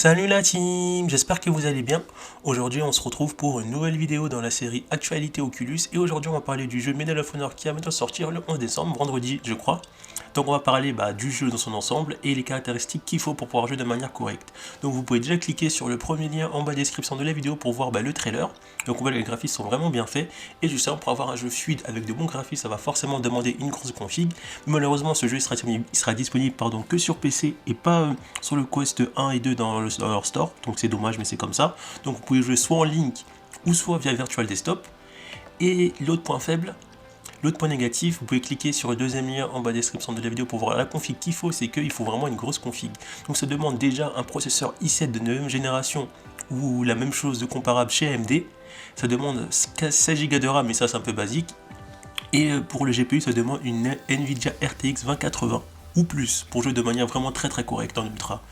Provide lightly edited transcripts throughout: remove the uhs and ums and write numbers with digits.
Salut la team, j'espère que vous allez bien. Aujourd'hui on se retrouve pour une nouvelle vidéo dans la série Actualité Oculus et aujourd'hui on va parler du jeu Medal of Honor qui va bientôt sortir le 11 décembre, vendredi je crois. Donc on va parler du jeu dans son ensemble et les caractéristiques qu'il faut pour pouvoir jouer de manière correcte. Donc vous pouvez déjà cliquer sur le premier lien en bas de la description de la vidéo pour voir le trailer. Donc on voit que les graphismes sont vraiment bien faits et justement pour avoir un jeu fluide avec de bons graphismes ça va forcément demander une grosse config. Mais malheureusement ce jeu sera disponible que sur PC et pas sur le Quest 1 et 2 dans leur store. Donc c'est dommage mais c'est comme ça. Donc vous pouvez jouer soit en ligne ou soit via Virtual Desktop. Et l'autre point faible, l'autre point négatif, vous pouvez cliquer sur le deuxième lien en bas de la description de la vidéo pour voir la config qu'il faut, c'est qu'il faut vraiment une grosse config. Donc ça demande déjà un processeur i7 de 9ème génération ou la même chose de comparable chez AMD. Ça demande 16 Go de RAM, mais ça c'est un peu basique. Et pour le GPU, ça demande une Nvidia RTX 2080 ou plus pour jouer de manière vraiment très correcte en ultra.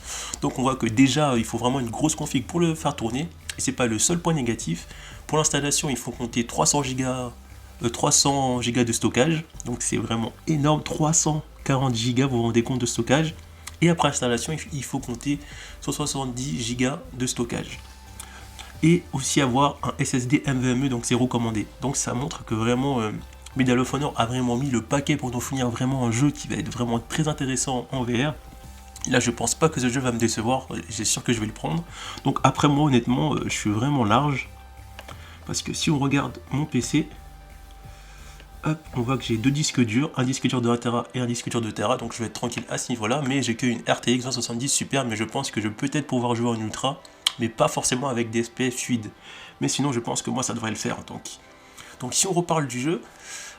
Donc on voit que déjà il faut vraiment une grosse config pour le faire tourner. Et c'est pas le seul point négatif. Pour l'installation, il faut compter 300 Go de stockage, donc c'est vraiment énorme, 340 Go, vous vous rendez compte de stockage, et après installation il faut compter 170 Go de stockage, et aussi avoir un SSD NVMe, donc c'est recommandé. Donc ça montre que vraiment Medal of Honor a vraiment mis le paquet pour nous fournir vraiment un jeu qui va être vraiment très intéressant en VR. Là je pense pas que ce jeu va me décevoir, j'ai sûr que je vais le prendre. Donc après moi honnêtement je suis vraiment large, parce que si on regarde mon PC, hop, on voit que j'ai deux disques durs, un disque dur de 1 Tera et un disque dur de 2 Tera, donc je vais être tranquille à ce niveau là, mais j'ai qu'une RTX 2070 super, mais je pense que je vais peut-être pouvoir jouer en ultra, mais pas forcément avec des FPS fluides, mais sinon je pense que moi ça devrait le faire. Donc si on reparle du jeu,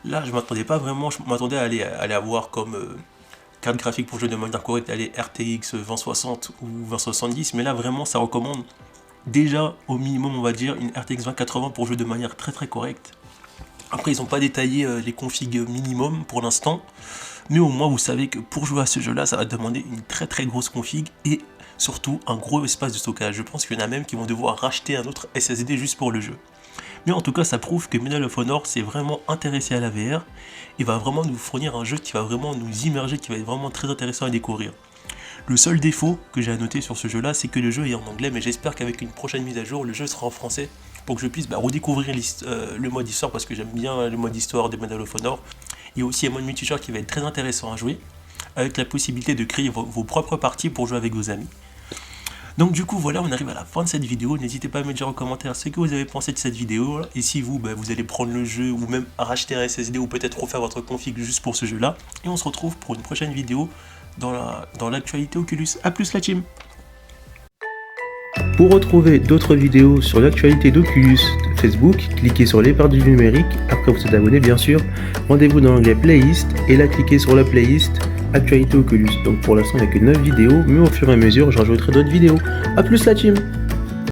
là je m'attendais pas vraiment, je m'attendais à aller avoir comme carte graphique pour jouer de manière correcte, aller RTX 2060 ou 2070, mais là vraiment ça recommande déjà au minimum on va dire une RTX 2080 pour jouer de manière très correcte. Après ils n'ont pas détaillé les configs minimum pour l'instant, mais au moins vous savez que pour jouer à ce jeu là ça va demander une très grosse config et surtout un gros espace de stockage. Je pense qu'il y en a même qui vont devoir racheter un autre SSD juste pour le jeu. Mais en tout cas ça prouve que Medal of Honor s'est vraiment intéressé à la VR et va vraiment nous fournir un jeu qui va vraiment nous immerger, qui va être vraiment très intéressant à découvrir. Le seul défaut que j'ai à noter sur ce jeu là, c'est que le jeu est en anglais, mais j'espère qu'avec une prochaine mise à jour le jeu sera en français pour que je puisse redécouvrir le mode histoire, parce que j'aime bien le mode histoire de Medal of Honor. Il y a aussi un mode multijoueur qui va être très intéressant à jouer, avec la possibilité de créer vos propres parties pour jouer avec vos amis. Donc du coup voilà, on arrive à la fin de cette vidéo. N'hésitez pas à me dire en commentaire ce que vous avez pensé de cette vidéo et si vous allez prendre le jeu ou même racheter un SSD ou peut-être refaire votre config juste pour ce jeu là. Et on se retrouve pour une prochaine vidéo dans l'actualité Oculus. A plus la team. Pour retrouver d'autres vidéos sur l'actualité d'Oculus Facebook, cliquez sur l'épingle du numérique, après vous êtes abonné bien sûr, rendez-vous dans l'onglet playlist et là cliquez sur la playlist Actualité Oculus. Donc pour l'instant il n'y a que 9 vidéos, mais au fur et à mesure je rajouterai d'autres vidéos. A plus la team.